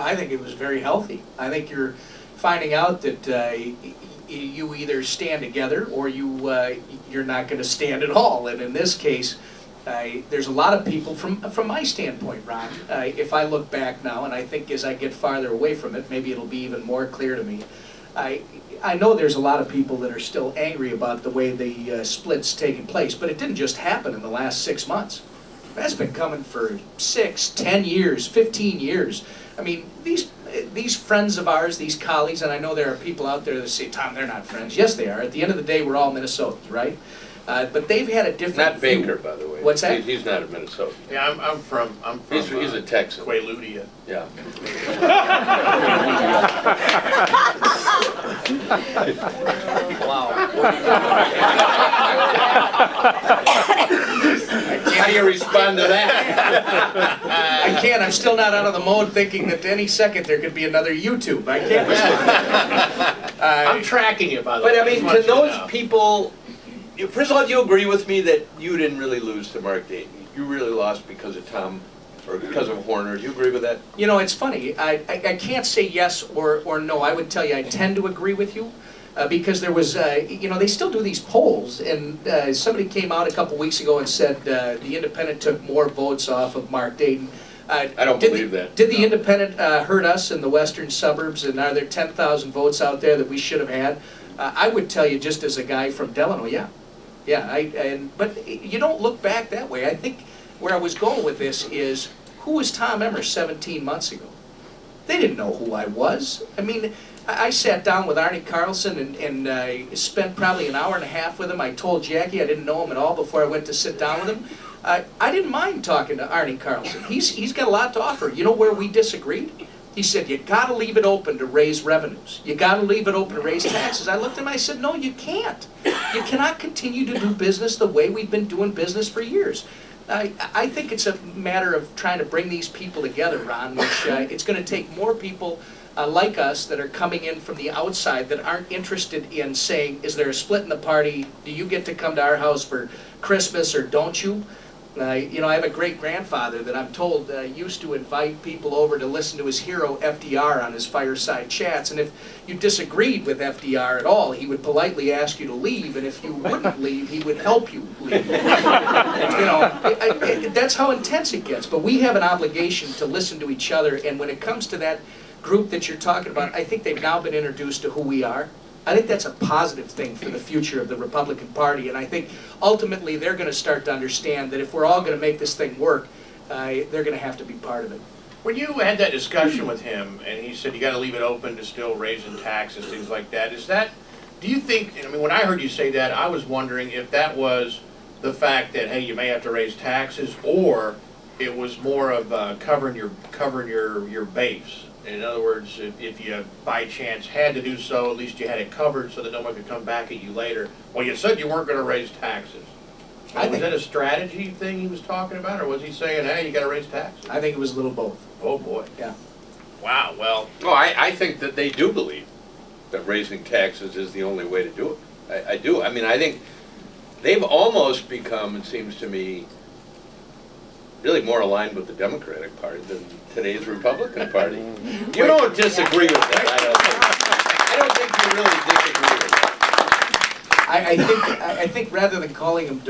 I think it was very healthy. I think you're finding out that you either stand together or you're not going to stand at all. And in this case, there's a lot of people from my standpoint, Ron. If I look back now, and I think as I get farther away from it, maybe it'll be even more clear to me. I know there's a lot of people that are still angry about the way the split's taken place, but it didn't just happen in the last 6 months. That's been coming for 6, 10 years, 15 years. I mean, these friends of ours, these colleagues, and I know there are people out there that say, Tom, they're not friends. Yes, they are. At the end of the day, we're all Minnesotans, right? But they've had a different Not view. Baker, by the way. What's that? He's not a Minnesotan. Yeah, I'm from He's a Texan. Quaaludia. Yeah. Wow. How do you respond to that? I can't. I'm still not out of the mode thinking that any second there could be another YouTube. I can't respond. I'm tracking you, by the way. But I mean, just want to you to those know. people, first of all, do you agree with me that you didn't really lose to Mark Dayton? You really lost because of Tom, or because of Horner. Do you agree with that? You know, it's funny. I can't say yes or no. I would tell you I tend to agree with you because there was, you know, they still do these polls, and somebody came out a couple weeks ago and said the Independent took more votes off of Mark Dayton. I don't believe that. Did the Independent hurt us in the western suburbs, and are there 10,000 votes out there that we should have had? I would tell you, just as a guy from Delano, yeah. But you don't look back that way. I think where I was going with this is, who was Tom Emmer 17 months ago? They didn't know who I was. I mean, I sat down with Arnie Carlson and spent probably an hour and a half with him. I told Jackie I didn't know him at all before I went to sit down with him. I didn't mind talking to Arnie Carlson. He's got a lot to offer. You know where we disagreed? He said, you gotta leave it open to raise revenues. You gotta leave it open to raise taxes. I looked at him and I said, no, you can't. You cannot continue to do business the way we've been doing business for years. I think it's a matter of trying to bring these people together, Ron, which it's gonna take more people like us that are coming in from the outside that aren't interested in saying, is there a split in the party? Do you get to come to our house for Christmas or don't you? You know, I have a great-grandfather that I'm told used to invite people over to listen to his hero FDR on his fireside chats, and if you disagreed with FDR at all, he would politely ask you to leave, and if you wouldn't leave, he would help you leave. You know, that's how intense it gets, but we have an obligation to listen to each other, and when it comes to that group that you're talking about, I think they've now been introduced to who we are. I think that's a positive thing for the future of the Republican Party, and I think ultimately they're going to start to understand that if we're all going to make this thing work, they're going to have to be part of it. When you had that discussion with him, and he said you got to leave it open to still raising taxes, things like that, do you think, I mean, when I heard you say that, I was wondering if that was the fact that, hey, you may have to raise taxes, or it was more of covering your base. In other words, if you by chance had to do so, at least you had it covered so that no one could come back at you later. Well, you said you weren't going to raise taxes. Was that a strategy thing he was talking about, or was he saying, hey, you got to raise taxes? I think it was a little both. Oh, boy. Yeah. Wow, well. Oh, I think that they do believe that raising taxes is the only way to do it. I do. I mean, I think they've almost become, it seems to me, really more aligned with the Democratic Party than today's Republican Party. You don't disagree with that, I don't think you really disagree with that. I think rather than calling them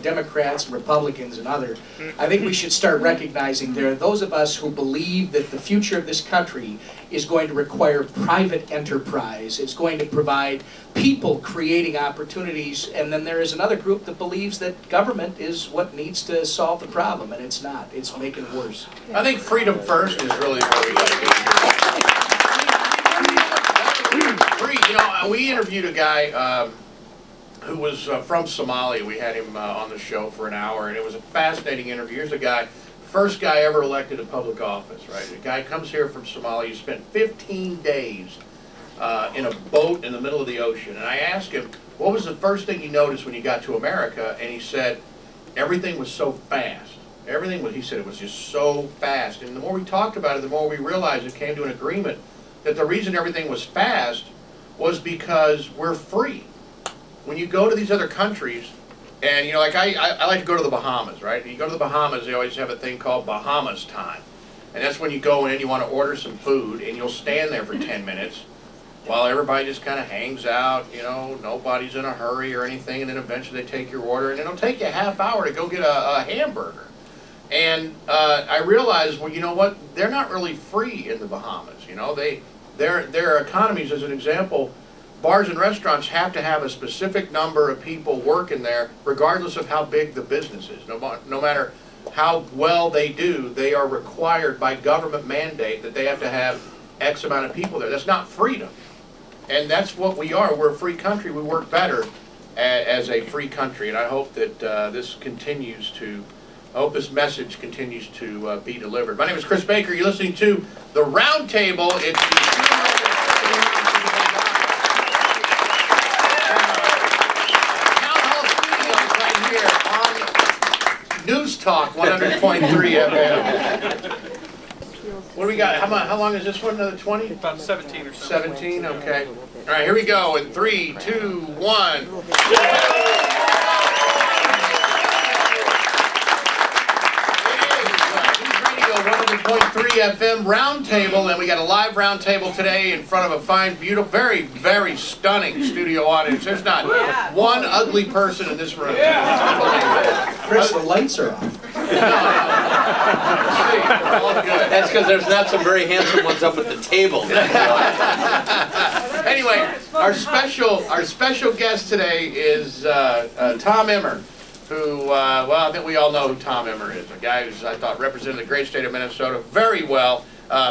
Democrats and Republicans and other, I think we should start recognizing there are those of us who believe that the future of this country is going to require private enterprise. It's going to provide people creating opportunities, and then there is another group that believes that government is what needs to solve the problem, and it's not. It's making it worse. I think freedom first is really where we got to get. You know, we interviewed a guy who was from Somalia. We had him on the show for an hour, and it was a fascinating interview. Here's a guy, first guy ever elected to public office, right? A guy comes here from Somalia. He spent 15 days in a boat in the middle of the ocean. And I asked him, what was the first thing you noticed when you got to America? And he said, everything was so fast. He said it was just so fast. And the more we talked about it, the more we realized it came to an agreement that the reason everything was fast was because we're free. When you go to these other countries, and you know, like I like to go to the Bahamas, right? And you go to the Bahamas, they always have a thing called Bahamas time. And that's when you go in, you want to order some food, and you'll stand there for 10 minutes while everybody just kind of hangs out, you know, nobody's in a hurry or anything, and then eventually they take your order, and it'll take you a half hour to go get a hamburger. And I realized, well, you know what, they're not really free in the Bahamas, you know, their economies, as an example, bars and restaurants have to have a specific number of people working there, regardless of how big the business is. No matter how well they do, they are required by government mandate that they have to have X amount of people there. That's not freedom. And that's what we are. We're a free country. We work better as a free country. And I hope that this message continues to be delivered. My name is Chris Baker. You're listening to The Roundtable. It's the Town Hall Studios right here on News Talk 100.3 FM. What do we got? How long is this one? Another 20? About 17 or so. 17? Okay. All right, here we go. In 3, 2, 1. News Radio 100.3 FM Roundtable, and we got a live roundtable today in front of a fine, beautiful, very, very stunning studio audience. There's not one ugly person in this room. Chris, the lights are off. That's because there's not some very handsome ones up at the table. Anyway, our special guest today is Tom Emmer, who, well, I think we all know who Tom Emmer is. A guy who's, I thought, represented the great state of Minnesota very well.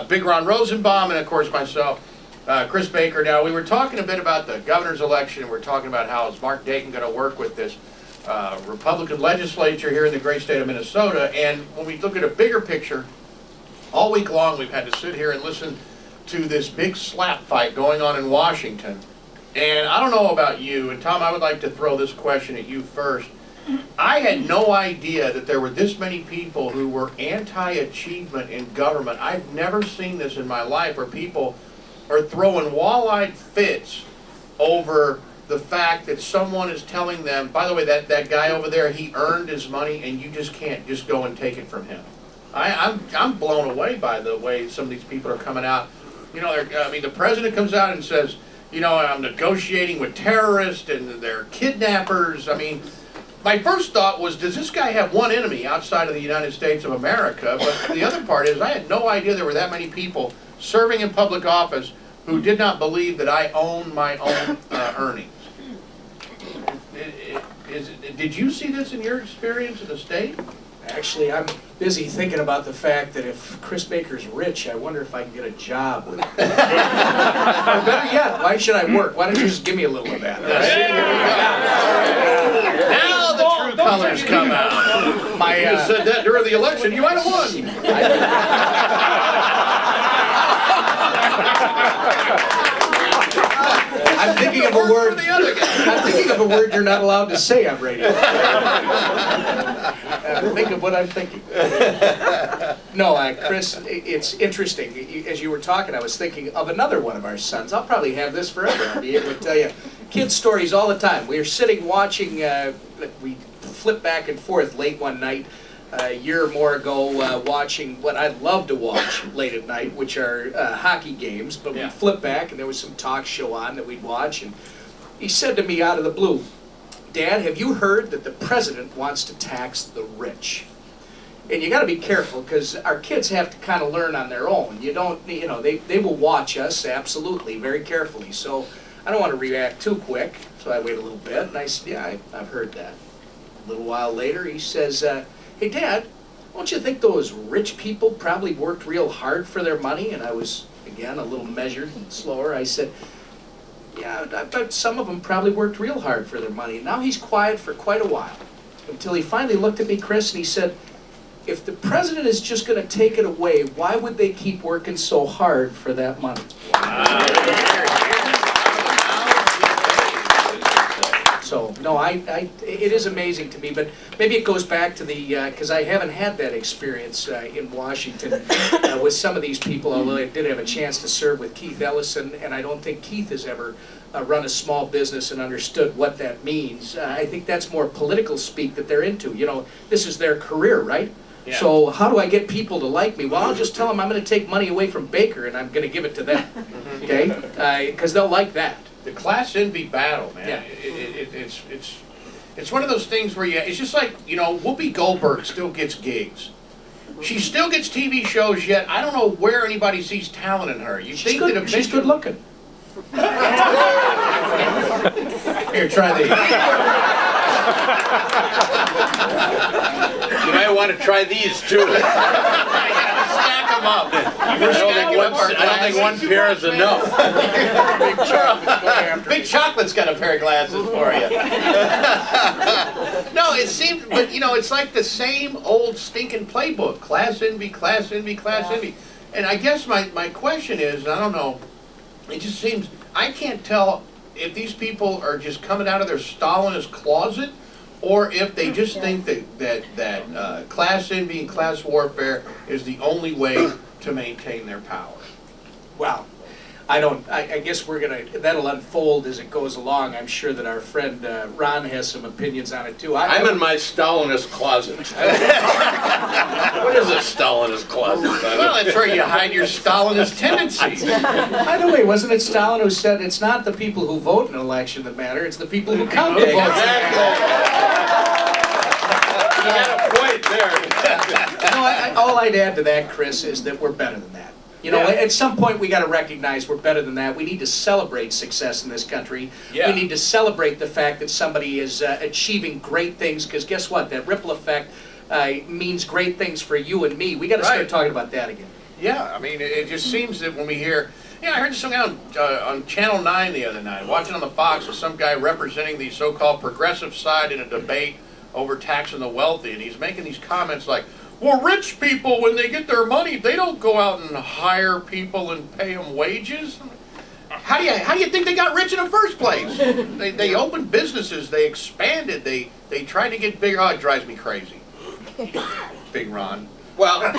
Big Ron Rosenbaum, and of course myself, Chris Baker. Now, we were talking a bit about the governor's election, and we're talking about how is Mark Dayton going to work with this Republican legislature here in the great state of Minnesota. And when we look at a bigger picture, all week long we've had to sit here and listen to this big slap fight going on in Washington. And I don't know about you, and Tom, I would like to throw this question at you first. I had no idea that there were this many people who were anti-achievement in government. I've never seen this in my life, where people are throwing wall-eyed fits over the fact that someone is telling them, by the way, that guy over there, he earned his money and you just can't just go and take it from him. I'm blown away by the way some of these people are coming out. You know, I mean, the president comes out and says, you know, I'm negotiating with terrorists and they're kidnappers. I mean, my first thought was, does this guy have one enemy outside of the United States of America? But the other part is, I had no idea there were that many people serving in public office who did not believe that I own my own earnings. Did you see this in your experience in the state? Actually, I'm busy thinking about the fact that if Chris Baker's rich, I wonder if I can get a job with him. Or better yet, why should I work? Why don't you just give me a little of that? Now the true colors come out. You said that during the election, you might have won. I'm thinking of a word. I'm thinking of a word you're not allowed to say on radio. Think of what I'm thinking. No, Chris, it's interesting. As you were talking, I was thinking of another one of our sons. I'll probably have this forever. I'll be able to tell you kids' stories all the time. We were sitting watching. We flipped back and forth late one night, a year or more ago, watching what I love to watch late at night, which are hockey games. But we flipped back, and there was some talk show on that we'd watch, and he said to me out of the blue, "Dad, have you heard that the president wants to tax the rich?" And you got to be careful, because our kids have to kind of learn on their own. You don't, you know, they will watch us absolutely very carefully. So I don't want to react too quick. So I wait a little bit, and I said, "Yeah, I've heard that." A little while later, he says, "Hey, Dad, don't you think those rich people probably worked real hard for their money?" And I was, again, a little measured and slower. I said, "Yeah, I bet some of them probably worked real hard for their money." And now he's quiet for quite a while, until he finally looked at me, Chris, and he said, "If the president is just going to take it away, why would they keep working so hard for that money?" So, no, it is amazing to me, but maybe it goes back to the, because I haven't had that experience in Washington with some of these people, although I did have a chance to serve with Keith Ellison, and I don't think Keith has ever run a small business and understood what that means. I think that's more political speak that they're into. You know, this is their career, right? Yeah. So how do I get people to like me? Well, I'll just tell them I'm going to take money away from Baker and I'm going to give it to them, okay? Because they'll like that. The class envy battle, man. Yeah. It's one of those things where it's just like, Whoopi Goldberg still gets gigs. She still gets TV shows, yet I don't know where anybody sees talent in her. You think that She's eventually... good looking. Here, try these. You might want to try these too. Stack them up. I don't think one pair is enough. Big Chocolate's got a pair of glasses for you. No, it seems, but it's like the same old stinking playbook. Class envy, class envy, class envy. And I guess my question is, I don't know, it just seems, I can't tell if these people are just coming out of their Stalinist closet, or if they just think that class envy and class warfare is the only way to maintain their power. Well, I guess that'll unfold as it goes along. I'm sure that our friend Ron has some opinions on it too. I'm in my Stalinist closet. What is a Stalinist closet? Well, that's where you hide your Stalinist tendencies. By the way, wasn't it Stalin who said it's not the people who vote in an election that matter, it's the people who count it? You got a point there. All I'd add to that, Chris, is that we're better than that. At some point we got to recognize we're better than that. We need to celebrate success in this country. Yeah. We need to celebrate the fact that somebody is achieving great things, because guess what? That ripple effect means great things for you and me. We got to start talking about that again. Yeah, I mean, it just seems that when we hear, I heard some guy on Channel 9 the other night, watching on the Fox, with some guy representing the so-called progressive side in a debate over taxing the wealthy, and he's making these comments like, well, rich people, when they get their money, they don't go out and hire people and pay them wages. How do you think they got rich in the first place? They opened businesses, they expanded, they tried to get bigger. Oh, it drives me crazy. Big Ron. Well,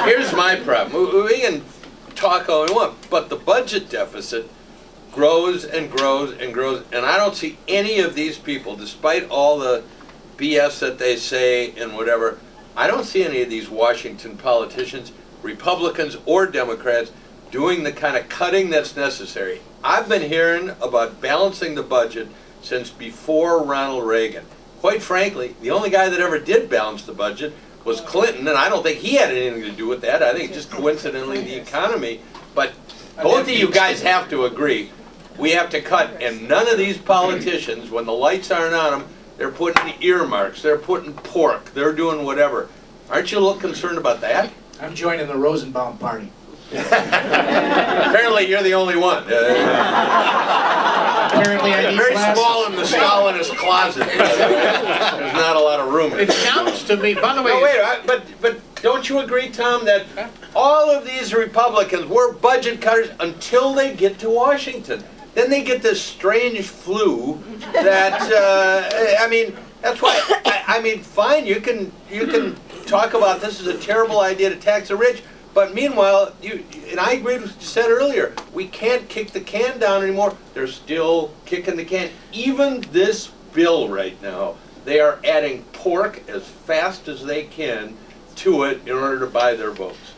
here's my problem. We can talk all we want, but the budget deficit grows and grows and grows, and I don't see any of these people, despite all the BS that they say and whatever, I don't see any of these Washington politicians, Republicans or Democrats, doing the kind of cutting that's necessary. I've been hearing about balancing the budget since before Ronald Reagan. Quite frankly, the only guy that ever did balance the budget was Clinton, and I don't think he had anything to do with that. I think just coincidentally the economy. But both of you guys have to agree, we have to cut, and none of these politicians, when the lights aren't on them, they're putting earmarks, they're putting pork, they're doing whatever. Aren't you a little concerned about that? I'm joining the Rosenbaum party. Apparently you're the only one. Apparently I need Very glasses. small in the Stalinist closet. There's not a lot of room in It sounds to me, by the way... No, wait, but don't you agree, Tom, that all of these Republicans were budget cutters until they get to Washington? Then they get this strange flu that, that's why, fine, you can talk about this as a terrible idea to tax the rich, but meanwhile, and I agreed with what you said earlier, we can't kick the can down anymore. They're still kicking the can. Even this bill right now, they are adding pork as fast as they can to it in order to buy their votes.